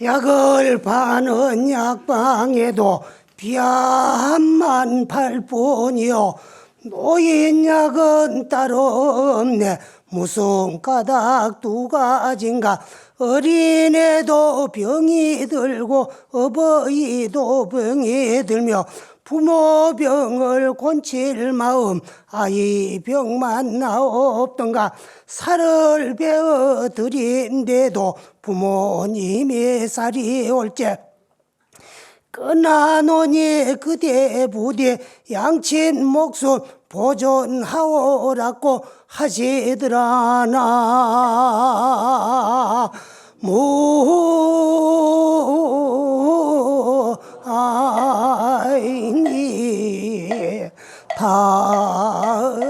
약을 파는 약방에도 비암만 팔 뿐이요 노인약은 따로 없네. 무슨 까닭 두 가지인가. 어린애도 병이 들고 어버이도 병이 들며 부모 병을 곤칠 마음 아이 병만 나없던가. 살을 베어 드린데도 부모님의 살이 올째 끊어놓니 그대 부디 양친 목숨 보존하오라고 하시더라나. 무아이니 다볼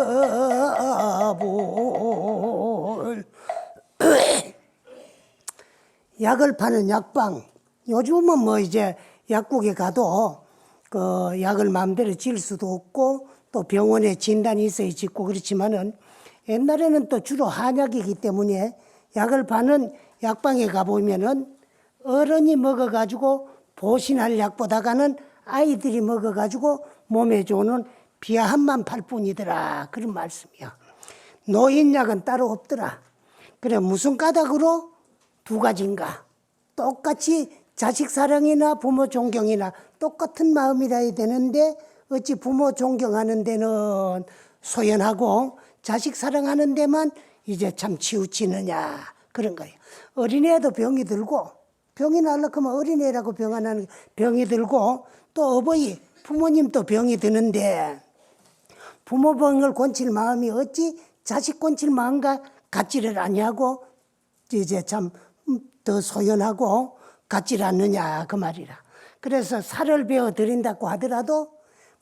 약을 파는 약방. 요즘은 뭐 이제 약국에 가도 그 약을 마음대로 질 수도 없고 또 병원에 진단이 있어야 짓고 그렇지만은 옛날에는 또 주로 한약이기 때문에 약을 파는 약방에 가보면은 어른이 먹어가지고 보신할 약보다가는 아이들이 먹어가지고 몸에 좋은 비아함만 팔 뿐이더라. 그런 말씀이야. 노인약은 따로 없더라. 그래 무슨 까닭으로? 두 가지인가. 똑같이 자식 사랑이나 부모 존경이나 똑같은 마음이라야 되는데 어찌 부모 존경하는 데는 소연하고 자식 사랑하는 데만 이제 참 치우치느냐 그런 거예요. 어린애도 병이 들고 병이 날라가면 어린애라고 병이 들고 또 어버이 부모님도 병이 드는데 부모 병을 곤칠 마음이 어찌 자식 곤칠 마음과 같지를 아니하고 이제 참 더 소연하고 같질 않느냐 그 말이라. 그래서 살을 베어 드린다고 하더라도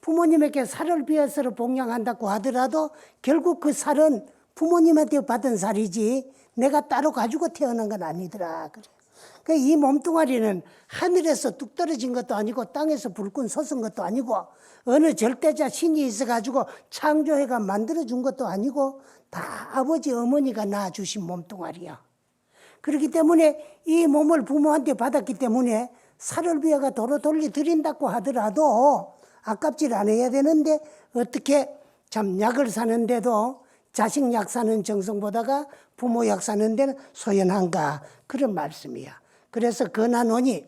부모님에게 살을 베어서 봉양한다고 하더라도 결국 그 살은 부모님한테 받은 살이지 내가 따로 가지고 태어난 건 아니더라. 그래. 이 몸뚱아리는 하늘에서 뚝 떨어진 것도 아니고 땅에서 불끈 솟은 것도 아니고 어느 절대자 신이 있어가지고 창조해가 만들어준 것도 아니고 다 아버지 어머니가 낳아주신 몸뚱아리야. 그렇기 때문에 이 몸을 부모한테 받았기 때문에 살을 베어가 도로 돌리 드린다고 하더라도 아깝질 않아야 되는데 어떻게 참 약을 사는데도 자식 약 사는 정성보다가 부모 약 사는 데는 소연한가 그런 말씀이야. 그래서 건하노니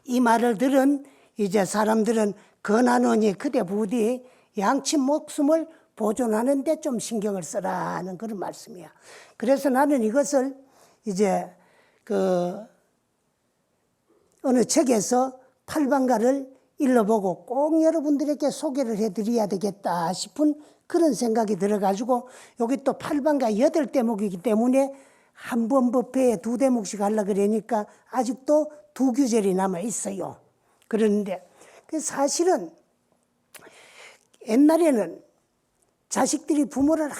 이 말을 들은 이제 사람들은 건하노니 그대 부디 양친 목숨을 보존하는 데 좀 신경을 써라는 그런 말씀이야. 그래서 나는 이것을 이제 그 어느 책에서 팔방가를 일러보고 꼭 여러분들에게 소개를 해드려야 되겠다 싶은 그런 생각이 들어가지고 여기 또 팔방가 8대목이기 때문에 한 번 법회에 2대목씩 하려고 그러니까 아직도 2규절이 남아 있어요. 그런데 사실은 옛날에는 자식들이 부모를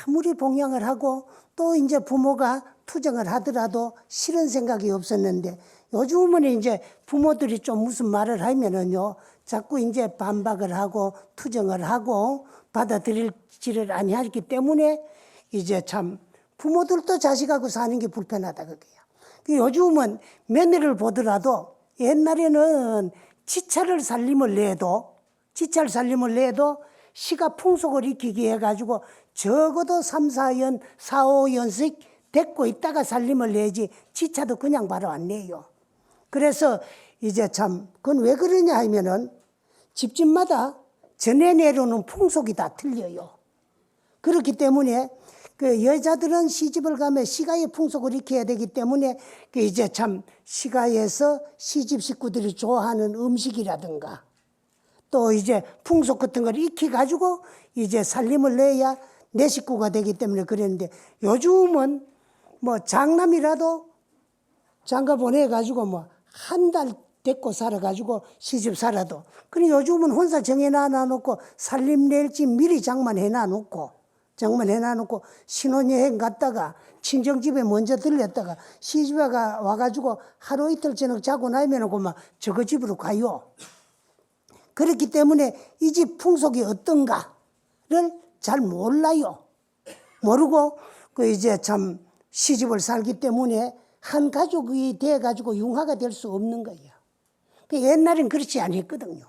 아무리 봉양을 하고 또 이제 부모가 투정을 하더라도 싫은 생각이 없었는데 요즘은 이제 부모들이 좀 무슨 말을 하면은요 자꾸 이제 반박을 하고 투정을 하고 받아들일지를 아니하기 때문에 이제 참 부모들도 자식하고 사는 게 불편하다 그게요. 요즘은 며느리를 보더라도 옛날에는 지찰을 살림을 내도 시가 풍속을 익히기 해가지고 적어도 3, 4년, 4, 5년씩 데리고 있다가 살림을 내지 지차도 그냥 바로 안 내요. 그래서 이제 참 그건 왜 그러냐 하면은 집집마다 전해 내려오는 풍속이 다 틀려요. 그렇기 때문에 그 여자들은 시집을 가면 시가의 풍속을 익혀야 되기 때문에 그 이제 참 시가에서 시집 식구들이 좋아하는 음식이라든가 또 이제 풍속 같은 걸 익혀가지고 이제 살림을 내야 내 식구가 되기 때문에 그랬는데 요즘은 뭐 장남이라도 장가 보내가지고 뭐 한 달 데리고 살아가지고 시집 살아도 그래 요즘은 혼자 정해놔놓고 살림 낼지 미리 장만해놔놓고 신혼여행 갔다가 친정집에 먼저 들렸다가 시집에 와가지고 하루 이틀 저녁 자고 나면 그만 저거 집으로 가요. 그렇기 때문에 이 집 풍속이 어떤가를 잘 몰라요. 모르고 그 이제 참 시집을 살기 때문에 한 가족이 돼가지고 융화가 될 수 없는 거예요. 옛날엔 그렇지 않았거든요.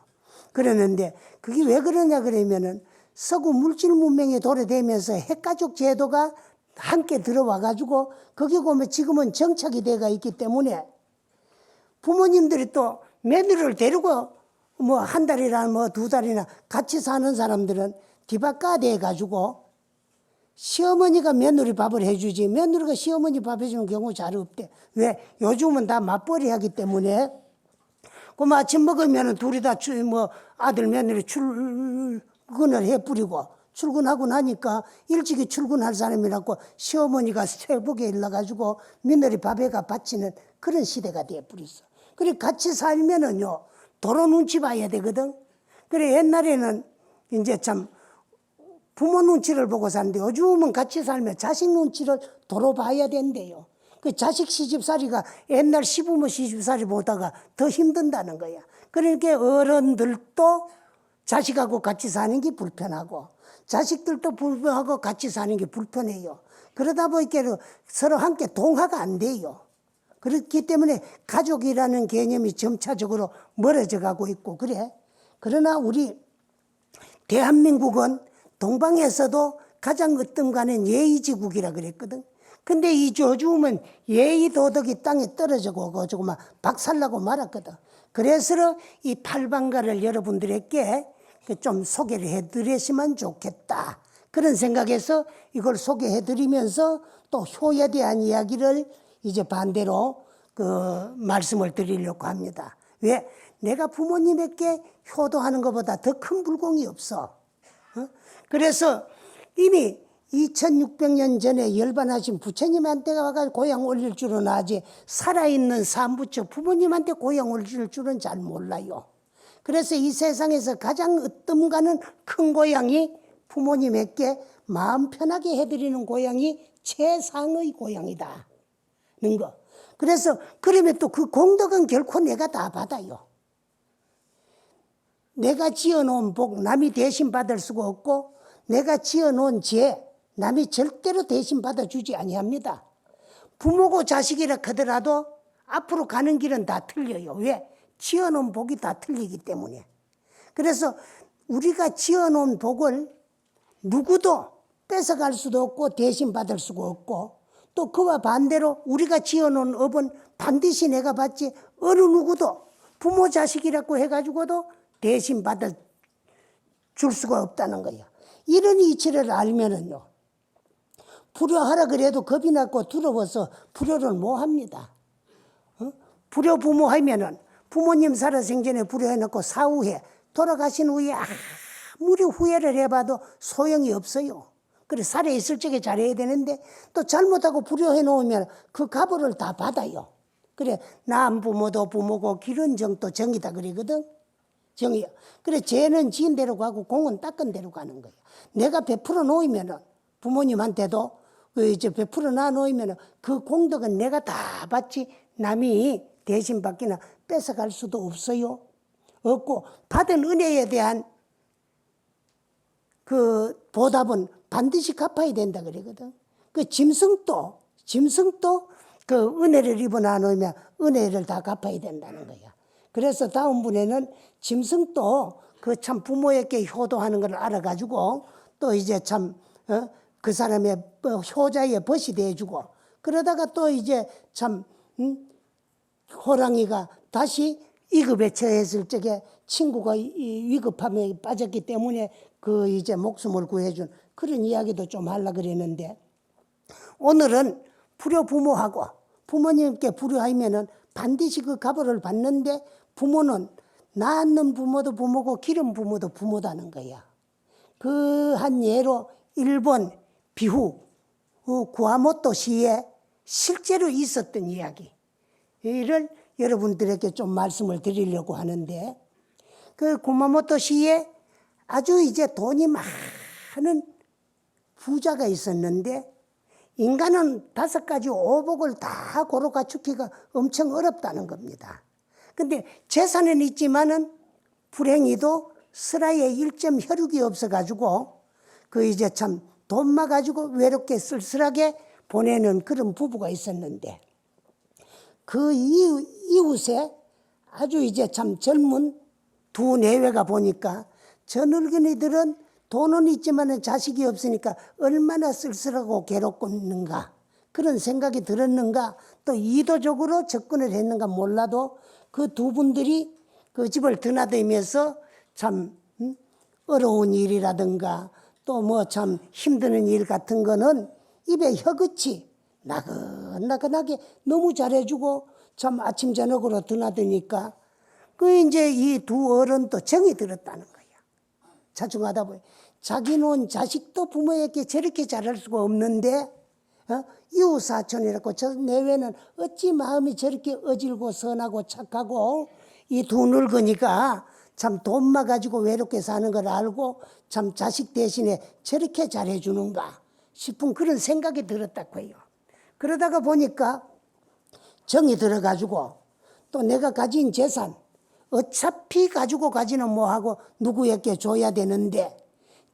그러는데 그게 왜 그러냐 그러면은 서구 물질 문명에 도래되면서 핵가족 제도가 함께 들어와가지고 거기 보면 지금은 정착이 돼가 있기 때문에 부모님들이 또 며느리를 데리고 뭐 한 달이나 뭐 두 달이나 같이 사는 사람들은 뒤바꿔 돼가지고 시어머니가 며느리 밥을 해주지 며느리가 시어머니 밥 해주는 경우 잘 없대. 왜? 요즘은 다 맞벌이 하기 때문에 그럼 아침 먹으면 둘이 다 뭐 아들 며느리 출근을 해뿌리고 출근하고 나니까 일찍이 출근할 사람이라고 시어머니가 새벽에 일러가지고 며느리 밥에가 바치는 그런 시대가 돼버렸어. 그래 같이 살면은요 도로 눈치 봐야 되거든. 그래 옛날에는 이제 참 부모 눈치를 보고 사는데 요즘은 같이 살면 자식 눈치를 도로 봐야 된대요. 그 자식 시집살이가 옛날 시부모 시집살이 보다가 더 힘든다는 거야. 그러니까 어른들도 자식하고 같이 사는 게 불편하고 자식들도 불편하고 같이 사는 게 불편해요. 그러다 보니까 서로 함께 동화가 안 돼요. 그렇기 때문에 가족이라는 개념이 점차적으로 멀어져 가고 있고 그래. 그러나 우리 대한민국은 동방에서도 가장 으뜸가는 예의지국이라 그랬거든. 근데 이 요즘은 예의 도덕이 땅에 떨어지고 가지고 막 박살나고 말았거든. 그래서 이 팔방가를 여러분들에게 좀 소개를 해드렸으면 좋겠다. 그런 생각에서 이걸 소개해드리면서 또 효에 대한 이야기를 이제 반대로 말씀을 드리려고 합니다. 왜? 내가 부모님에게 효도하는 것보다 더 큰 불공이 없어. 그래서 이미 2600년 전에 열반하신 부처님한테 와서 고향 올릴 줄은 아지 살아있는 산부처 부모님한테 고향 올릴 줄은 잘 몰라요. 그래서 이 세상에서 가장 으뜸가는 큰 고향이 부모님에게 마음 편하게 해드리는 고향이 최상의 고향이다. 는 거. 그래서 그러면 또 그 공덕은 결코 내가 다 받아요. 내가 지어놓은 복 남이 대신 받을 수가 없고 내가 지어놓은 죄 남이 절대로 대신 받아주지 아니합니다. 부모고 자식이라 하더라도 앞으로 가는 길은 다 틀려요. 왜? 지어놓은 복이 다 틀리기 때문에. 그래서 우리가 지어놓은 복을 누구도 뺏어갈 수도 없고 대신 받을 수가 없고 또 그와 반대로 우리가 지어놓은 업은 반드시 내가 받지 어느 누구도 부모 자식이라고 해가지고도 대신 받아 줄 수가 없다는 거야. 이런 이치를 알면은요. 불효하라 그래도 겁이 나고 두려워서 불효를 못 합니다. 불효 부모 하면은 부모님 살아생전에 불효해놓고 사후에 돌아가신 후에 아무리 후회를 해봐도 소용이 없어요. 그래 살아있을 적에 잘해야 되는데 또 잘못하고 불효해 놓으면 그 값을 다 받아요. 그래 남 부모도 부모고 기른 정도 정이다 그러거든. 정이야. 그래 죄는 지은 대로 가고 공은 닦은 대로 가는 거야. 내가 베풀어 놓으면은 부모님한테도 이제 베풀어 놔 놓으면은 그 공덕은 내가 다 받지 남이 대신 받기나 뺏어갈 수도 없어요. 없고 받은 은혜에 대한 그 보답은 반드시 갚아야 된다 그러거든. 그 짐승도 그 은혜를 입어 나누면 은혜를 다 갚아야 된다는 거야. 그래서 다음 분에는 짐승도 그 참 부모에게 효도하는 걸 알아가지고 또 이제 참 그 사람의 효자의 벗이 돼주고 그러다가 또 이제 참 호랑이가 다시 위급에 처했을 적에 친구가 위급함에 빠졌기 때문에 그 이제 목숨을 구해준 그런 이야기도 좀 하려고 그랬는데 오늘은 불효 부모하고 부모님께 불효하면은 반드시 그 값을 받는데 부모는 낳는 부모도 부모고 기른 부모도 부모다는 거야. 그 한 예로 일본 비후 구아모토 시에 실제로 있었던 이야기를 여러분들에게 좀 말씀을 드리려고 하는데 그 구마모토 시에 아주 이제 돈이 많은 부자가 있었는데 인간은 5가지 오복을 다 고루 갖추기가 엄청 어렵다는 겁니다. 근데 재산은 있지만은 불행히도 슬하에 일점 혈육이 없어가지고 그 이제 참 돈만 가지고 외롭게 쓸쓸하게 보내는 그런 부부가 있었는데 그 이웃에 아주 이제 참 젊은 두 내외가 보니까 저 늙은이들은 돈은 있지만 자식이 없으니까 얼마나 쓸쓸하고 괴롭겠는가 그런 생각이 들었는가 또 의도적으로 접근을 했는가 몰라도 그 두 분들이 그 집을 드나들면서 참 어려운 일이라든가 또 뭐 참 힘드는 일 같은 거는 입에 혀끝이 나긋나긋하게 너무 잘해주고 참 아침 저녁으로 드나드니까 그 이제 이 두 어른도 정이 들었다는 거야. 자중하다 보니 자기 놓은 자식도 부모에게 저렇게 잘할 수가 없는데 이웃 사촌이라고 저 내외는 어찌 마음이 저렇게 어질고 선하고 착하고 이 두 늙으니까 참 돈만 가지고 외롭게 사는 걸 알고 참 자식 대신에 저렇게 잘해주는가 싶은 그런 생각이 들었다고요. 그러다가 보니까 정이 들어가지고 또 내가 가진 재산 어차피 가지고 가지는 뭐하고 누구에게 줘야 되는데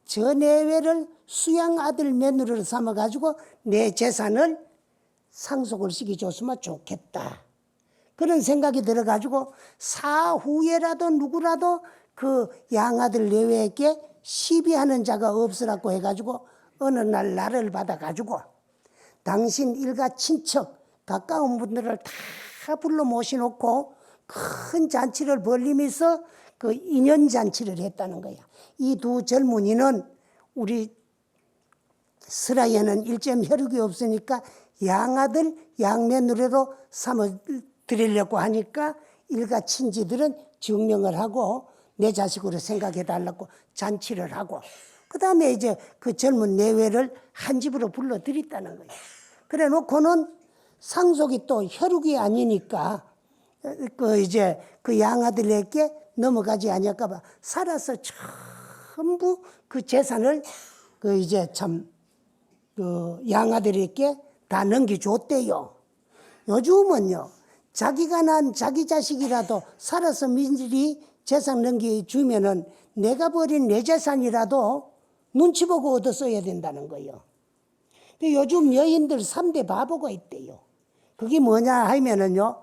저 내외를 수양 아들 며느리로 삼아가지고 내 재산을 상속을 시켜줬으면 좋겠다. 그런 생각이 들어가지고 사후에라도 누구라도 그 양아들 내외에게 시비하는 자가 없으라고 해가지고 어느 날 나를 받아가지고 당신 일가 친척 가까운 분들을 다 불러 모셔놓고 큰 잔치를 벌리면서 그 인연잔치를 했다는 거야. 이 두 젊은이는 우리 스라이에는 일점 혈육이 없으니까 양아들 양며느리로 삼아드리려고 하니까 일가 친지들은 증명을 하고 내 자식으로 생각해달라고 잔치를 하고 그 다음에 이제 그 젊은 내외를 한 집으로 불러들였다는 거예요. 그래 놓고는 상속이 또 혈육이 아니니까 그 이제 그 양아들에게 넘어가지 아니할까봐 살아서 전부 그 재산을 그 이제 참 그 양아들에게 다 넘겨줬대요. 요즘은요 자기가 난 자기 자식이라도 살아서 미리 재산 넘겨주면은 내가 버린 내 재산이라도 눈치 보고 얻어 써야 된다는 거예요. 근데 요즘 여인들 3대 바보가 있대요. 그게 뭐냐 하면은요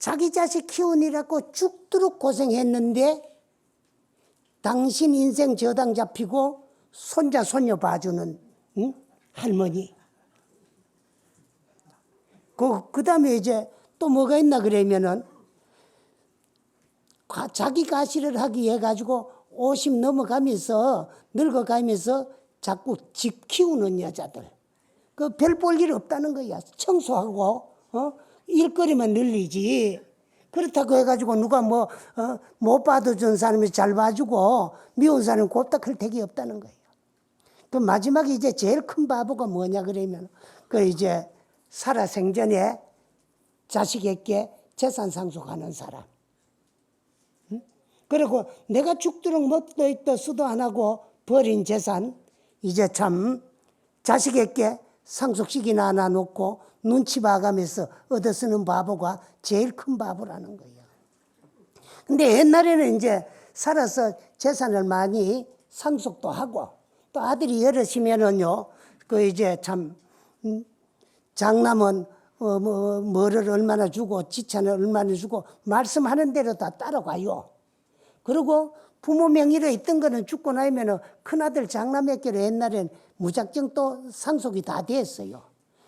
자기 자식 키우느라고 죽도록 고생했는데 당신 인생 저당 잡히고 손자 손녀 봐주는 할머니. 그 다음에 이제 또 뭐가 있나 그러면은 자기 가시를 하기 위해 가지고 50 넘어가면서 늙어가면서 자꾸 집 키우는 여자들. 그 별 볼 일 없다는 거야. 청소하고 일거리만 늘리지. 그렇다고 해가지고 누가 못 받아준 사람이 잘 봐주고 미운 사람은 곱닥할 택이 없다는 거예요. 그 마지막에 이제 제일 큰 바보가 뭐냐 그러면 그 이제 살아생전에 자식에게 재산 상속하는 사람. 그리고 내가 죽도록 먹도 있도 수도 안 하고 버린 재산 이제 참 자식에게 상속식이나 하나 놓고 눈치 봐가면서 얻어 쓰는 바보가 제일 큰 바보라는 거예요. 근데 옛날에는 이제 살아서 재산을 많이 상속도 하고 또 아들이 여럿이면은요, 그 이제 참, 장남은 뭐를 얼마나 주고 지차는 얼마나 주고 말씀하는 대로 다 따라가요. 그리고 부모 명의로 있던 거는 죽고 나면은 큰아들 장남에게로 옛날엔 무작정 또 상속이 다 됐어요.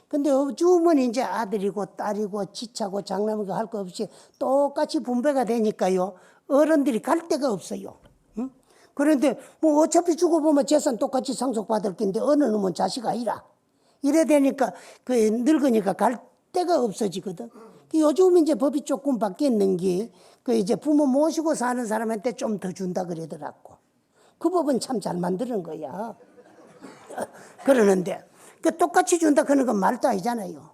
근데 요즘은 이제 아들이고 딸이고 지차고 장남이고 할 거 없이 똑같이 분배가 되니까요. 어른들이 갈 데가 없어요. 응? 그런데 뭐 어차피 죽어보면 재산 똑같이 상속받을 건데 어느 놈은 자식 아니라. 이래 되니까 그 늙으니까 갈 데가 없어지거든. 요즘 이제 법이 조금 바뀌었는 게 그 이제 부모 모시고 사는 사람한테 좀 더 준다 그러더라고. 그 법은 참 잘 만드는 거야. 그러는데 그 똑같이 준다 그런 건 말도 아니잖아요.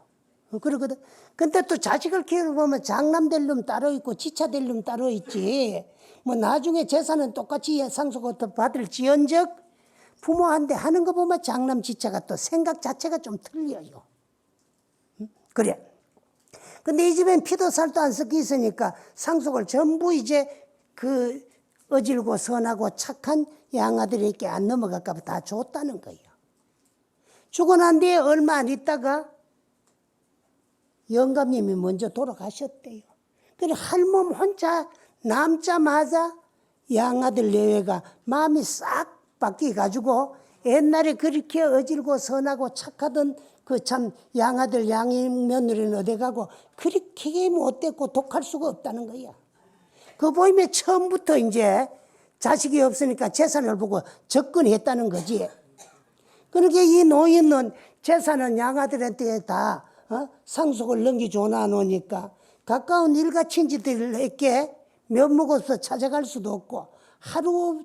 그러거든. 근데 또 자식을 키우고 보면 장남 될 놈 따로 있고 지차 될 놈 따로 있지. 뭐 나중에 재산은 똑같이 상속 받을지언적 부모한테 하는 거 보면 장남 지차가 또 생각 자체가 좀 틀려요. 그래. 근데 이 집엔 피도 살도 안 섞여 있으니까 상속을 전부 이제 그 어질고 선하고 착한 양아들에게 안 넘어갈까 봐 다 줬다는 거예요. 주고 난 뒤에 얼마 안 있다가 영감님이 먼저 돌아가셨대요. 그래 할멈 혼자 남자마자 양아들 내외가 마음이 싹 바뀌어가지고 옛날에 그렇게 어질고 선하고 착하던 그 참 양아들 양며느리는 어디 가고 그렇게 못됐고 독할 수가 없다는 거야. 그 보이면 처음부터 이제 자식이 없으니까 재산을 보고 접근했다는 거지. 그러니까 이 노인은 재산은 양아들한테 다 상속을 넘겨줘놔 놓으니까 가까운 일가친지들에게 면목 없어 찾아갈 수도 없고 하루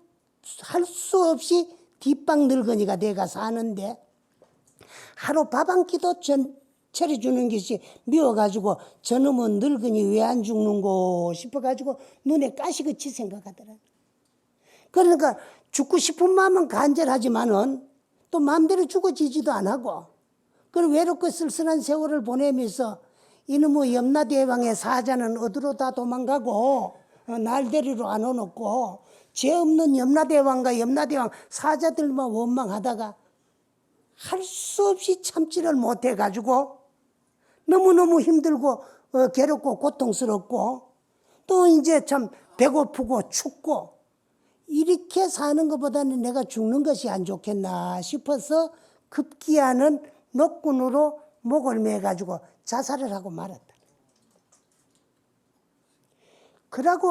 할 수 없이 뒷방 늙은이가 내가 사는데 하루 밥 한 끼도 차려주는 것이 미워가지고 저놈은 늙은이 왜 안 죽는고 싶어가지고 눈에 가시같이 생각하더라. 그러니까 죽고 싶은 마음은 간절하지만은 또 마음대로 죽어지지도 안 하고 그리고 외롭고 쓸쓸한 세월을 보내면서 이놈의 염라대왕의 사자는 어디로 다 도망가고 날 데리러 안 오놓고 죄 없는 염라대왕과 염라대왕 사자들만 원망하다가 할 수 없이 참지를 못해가지고 너무너무 힘들고 괴롭고 고통스럽고 또 이제 참 배고프고 춥고 이렇게 사는 것보다는 내가 죽는 것이 안 좋겠나 싶어서 급기야는 노끈으로 목을 매가지고 자살을 하고 말았다. 그러고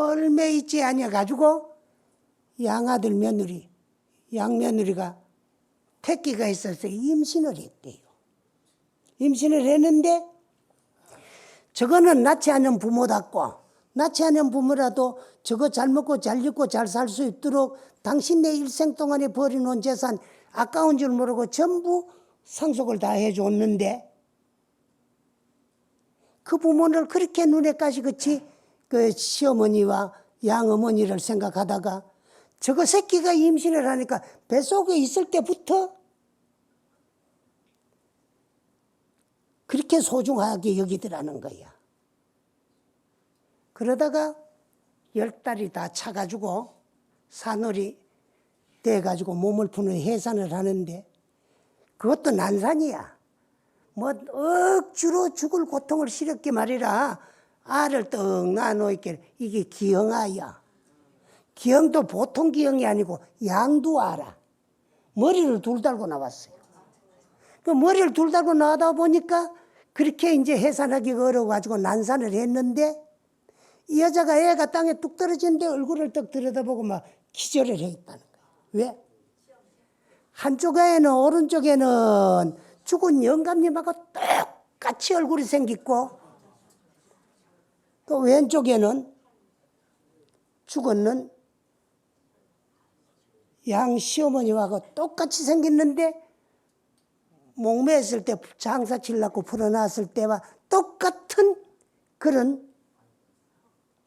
얼마 있지 않아가지고 양아들 며느리, 양며느리가 택기가 있어서 임신을 했대요. 임신을 했는데 저거는 낳지 않은 부모답고 낳지 않은 부모라도 저거 잘 먹고 잘 입고 잘 살 수 있도록 당신네 일생 동안에 버려놓은 재산 아까운 줄 모르고 전부 상속을 다 해줬는데 그 부모를 그렇게 눈에 가시같이 그 시어머니와 양어머니를 생각하다가 저거 새끼가 임신을 하니까 뱃속에 있을 때부터 그렇게 소중하게 여기더라는 거야. 그러다가 10달이 다 차가지고 산울이 돼가지고 몸을 푸는 해산을 하는데 그것도 난산이야. 뭐 억지로 죽을 고통을 싫었게 말이라 알을 떡 낳아놓을게 이게 기형아야. 기형도 보통 기형이 아니고 양두아라. 머리를 둘 달고 나왔어요. 그 머리를 둘 달고 나오다 보니까 그렇게 이제 해산하기가 어려워가지고 난산을 했는데 이 여자가 애가 땅에 뚝 떨어지는데 얼굴을 떡 들여다보고 막 기절을 해 있다는 거예요. 왜? 한쪽에는 오른쪽에는 죽은 영감님하고 똑같이 얼굴이 생겼고 또 왼쪽에는 죽었는 양 시어머니하고 똑같이 생겼는데 목매었을 때 장사 치려고 풀어놨을 때와 똑같은 그런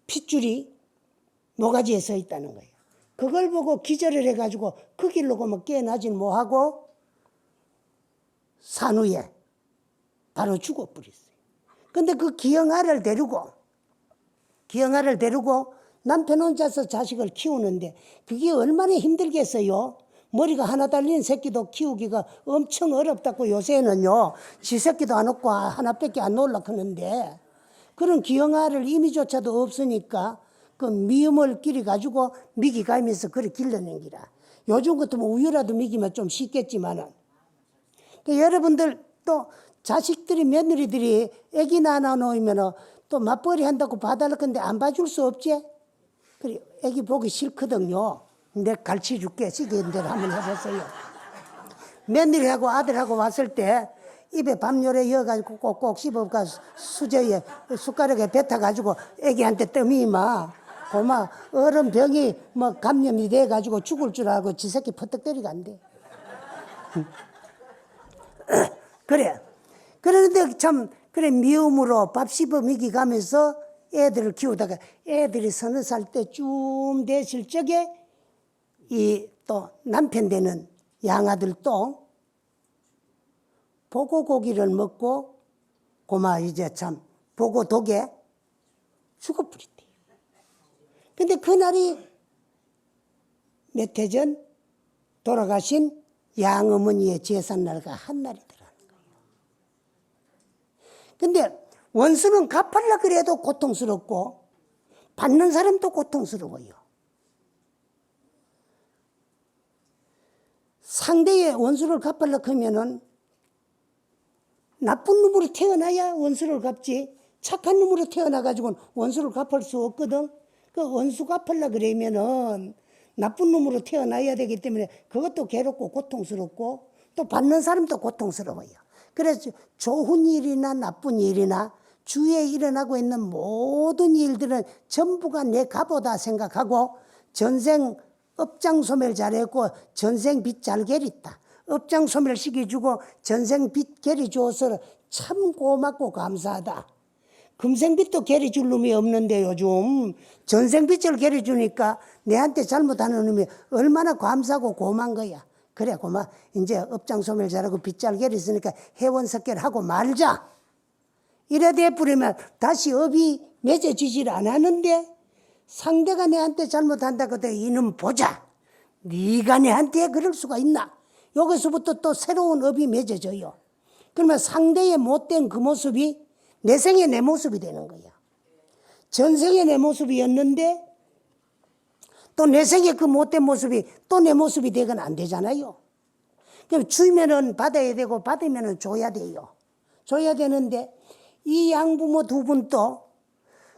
핏줄이 모가지에 서 있다는 거예요. 그걸 보고 기절을 해가지고 그 길로 가면 깨어나질 못하고 산 후에 바로 죽어버렸어요. 근데 그 기영아를 데리고 남편 혼자서 자식을 키우는데 그게 얼마나 힘들겠어요. 머리가 하나 달린 새끼도 키우기가 엄청 어렵다고 요새는요. 지 새끼도 안 없고 하나밖에 안 놀라 하는데 그런 기영아를 이미조차도 없으니까 그 미음을 끼리 가지고 미기 가면서 그래 길러낸 기라. 요즘 같으면 우유라도 미기면 좀 쉽겠지만은. 그 여러분들 또 자식들이 며느리들이 애기 낳아 놓으면은 또 맞벌이 한다고 봐달라 건데 안 봐줄 수 없지? 그래 애기 보기 싫거든요. 내가 가르쳐 줄게. 시키는 대로 한번 해보세요. 며느리하고 아들하고 왔을 때 입에 밥요래 이어가지고 꼭꼭 씹어가 수저에 숟가락에 뱉어가지고 애기한테 떠미마 고마 어른 병이 뭐 감염이 돼가지고 죽을 줄 알고 지 새끼 퍼뜩 때리고 안 돼. 그래. 그런데 참 그래 미움으로 밥 씹어 미기 가면서 애들을 키우다가 애들이 서너 살 때쯤 됐을 적에 이 또 남편 되는 양아들도 보고고기를 먹고 고마 이제 참 보고독에 죽어버렸대요. 근데 그날이 몇 해 전 돌아가신 양어머니의 제삿날과 한 날이더라는 거예요. 근데 원수는 갚으려 그래도 고통스럽고 받는 사람도 고통스러워요. 상대의 원수를 갚으려고 하면은 나쁜 놈으로 태어나야 원수를 갚지, 착한 놈으로 태어나가지고는 원수를 갚을 수 없거든. 그 원수 갚으려고 그러면은 나쁜 놈으로 태어나야 되기 때문에 그것도 괴롭고 고통스럽고 또 받는 사람도 고통스러워요. 그래서 좋은 일이나 나쁜 일이나 주위에 일어나고 있는 모든 일들은 전부가 내 값이다 생각하고 전생 업장 소멸 잘했고 전생 빚 잘 게렸다. 업장 소멸 시켜주고 전생 빚 게려줘서 참 고맙고 감사하다. 금생 빚도 게려줄 놈이 없는데 요즘 전생 빚을 게려주니까 내한테 잘못하는 놈이 얼마나 감사하고 고마운 거야. 그래 고마. 이제 업장 소멸 잘하고 빚 잘 게렸으니까 회원석결하고 말자. 이래 돼버리면 다시 업이 맺어지질 않았는데 상대가 내한테 잘못한다고 해도 이놈 보자. 네가 내한테 그럴 수가 있나. 여기서부터 또 새로운 업이 맺어져요. 그러면 상대의 못된 그 모습이 내 생에 내 모습이 되는 거야. 전생에 내 모습이었는데 또 내 생에 그 못된 모습이 또 내 모습이 되건 안 되잖아요. 그럼 주면은 받아야 되고 받으면은 줘야 돼요. 줘야 되는데 이 양부모 두 분도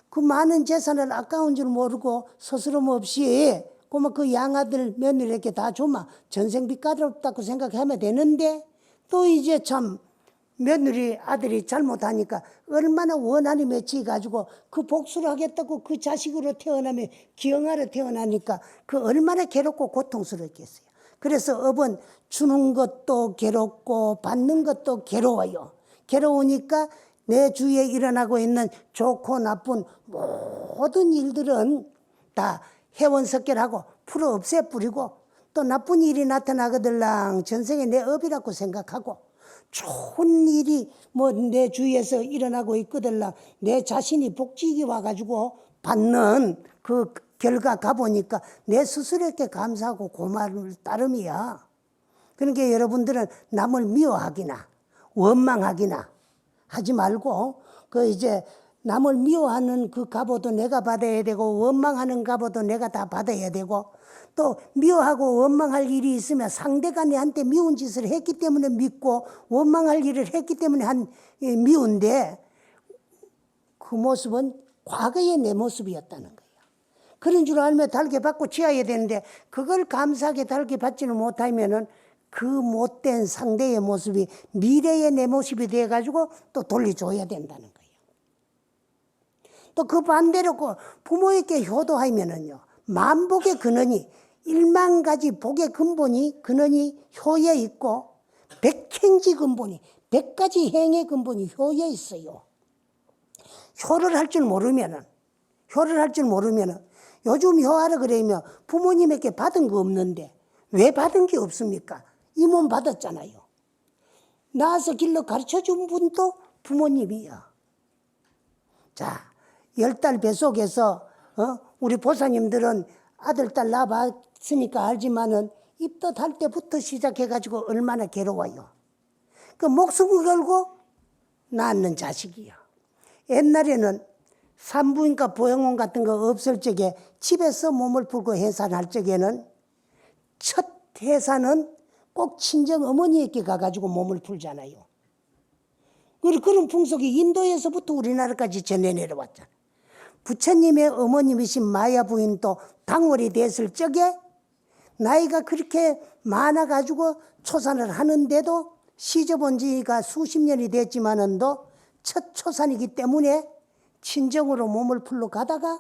그 많은 재산을 아까운 줄 모르고 스스럼 없이 그러면 그 양아들 며느리에게 다 주마 전생빚 까다롭다고 생각하면 되는데 또 이제 참 며느리 아들이 잘못하니까 얼마나 원한이 맺혀가지고 그 복수를 하겠다고 그 자식으로 태어나면 기형아로 태어나니까 그 얼마나 괴롭고 고통스럽겠어요. 그래서 업은 주는 것도 괴롭고 받는 것도 괴로워요. 괴로우니까 내 주위에 일어나고 있는 좋고 나쁜 모든 일들은 다 해원석결하고 풀어 없애버리고 또 나쁜 일이 나타나거들랑 전생에 내 업이라고 생각하고 좋은 일이 뭐 내 주위에서 일어나고 있거들랑 내 자신이 복직이 와가지고 받는 그 결과 가보니까 내 스스로에게 감사하고 고마울 따름이야. 그러니까 여러분들은 남을 미워하기나 원망하기나 하지 말고 그 이제 남을 미워하는 그 값도 내가 받아야 되고 원망하는 값도 내가 다 받아야 되고 또 미워하고 원망할 일이 있으면 상대가 내한테 미운 짓을 했기 때문에 믿고 원망할 일을 했기 때문에 미운데 그 모습은 과거의 내 모습이었다는 거예요. 그런 줄 알면 달게 받고 취해야 되는데 그걸 감사하게 달게 받지는 못하면은 그 못된 상대의 모습이 미래의 내 모습이 돼가지고 또 돌려줘야 된다는 거예요. 또 그 반대로 그 부모에게 효도하면은요, 만복의 근원이 1만 가지 복의 근본이 근원이 효에 있고 100행지 근본이 100가지 행의 근본이 효에 있어요. 효를 할 줄 모르면은 요즘 효하라 그러면 부모님에게 받은 거 없는데 왜 받은 게 없습니까? 이 몸 받았잖아요. 낳아서 길러 가르쳐준 분도 부모님이야. 자, 10달 뱃속에서 우리 보사님들은 아들, 딸 낳아봤으니까 알지만은 입덧할 때부터 시작해가지고 얼마나 괴로워요. 그 목숨을 걸고 낳는 자식이야. 옛날에는 산부인과 보형원 같은 거 없을 적에 집에서 몸을 풀고 해산할 적에는 첫 해산은 꼭 친정 어머니에게 가가지고 몸을 풀잖아요. 그런 풍속이 인도에서부터 우리나라까지 전해 내려왔잖아요. 부처님의 어머님이신 마야 부인도 당월이 됐을 적에 나이가 그렇게 많아가지고 초산을 하는데도 시접온 지가 수십 년이 됐지만은도 첫 초산이기 때문에 친정으로 몸을 풀러 가다가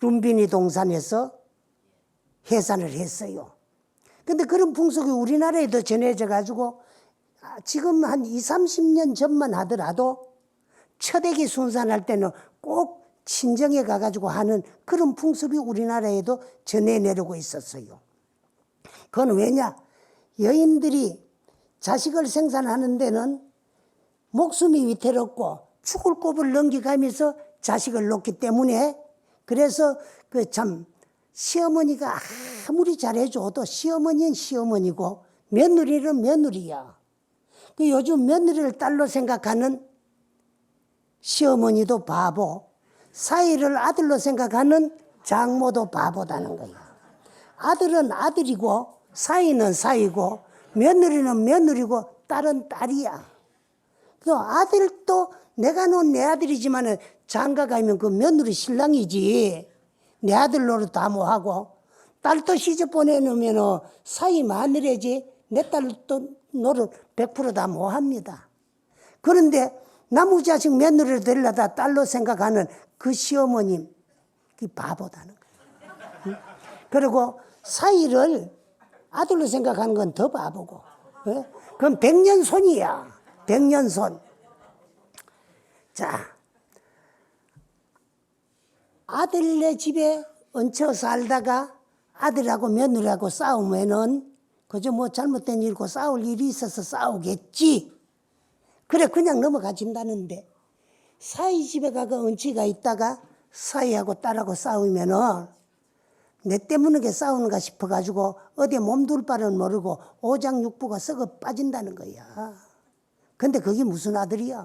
룸비니 동산에서 해산을 했어요. 근데 그런 풍속이 우리나라에도 전해져 가지고 지금 한 20, 30년 전만 하더라도 첫애기 순산할 때는 꼭 친정에 가가지고 하는 그런 풍습이 우리나라에도 전해 내려고 있었어요. 그건 왜냐? 여인들이 자식을 생산하는 데는 목숨이 위태롭고 죽을 곱을 넘겨가면서 자식을 놓기 때문에 그래서 그 참 시어머니가 아무리 잘해줘도 시어머니는 시어머니고 며느리는 며느리야. 그 요즘 며느리를 딸로 생각하는 시어머니도 바보, 사위를 아들로 생각하는 장모도 바보다는 거야. 아들은 아들이고 사위는 사위고 며느리는 며느리고 딸은 딸이야. 그 아들도 내가 놓은 내 아들이지만 장가 가면 그 며느리 신랑이지. 내 아들 노릇도 다 못하고 딸도 시집 보내놓으면 사위 마누라지. 내 딸도 노릇 100% 다 못합니다. 그런데 나무자식 며느리를 데려다 딸로 생각하는 그 시어머님, 그 바보다는 거예요. 그리고 사위를 아들로 생각하는 건 더 바보고. 그건 백년손이야. 백년손. 자, 아들네 집에 얹혀 살다가 아들하고 며느리하고 싸우면은 그저 뭐 잘못된 일고 싸울 일이 있어서 싸우겠지. 그래 그냥 넘어가진다는데 사위 집에 가가 얹히가 있다가 사위하고 딸하고 싸우면은 내 때문에 싸우는가 싶어가지고 어디에 몸둘 바를 모르고 오장육부가 썩어 빠진다는 거야. 근데 그게 무슨 아들이야?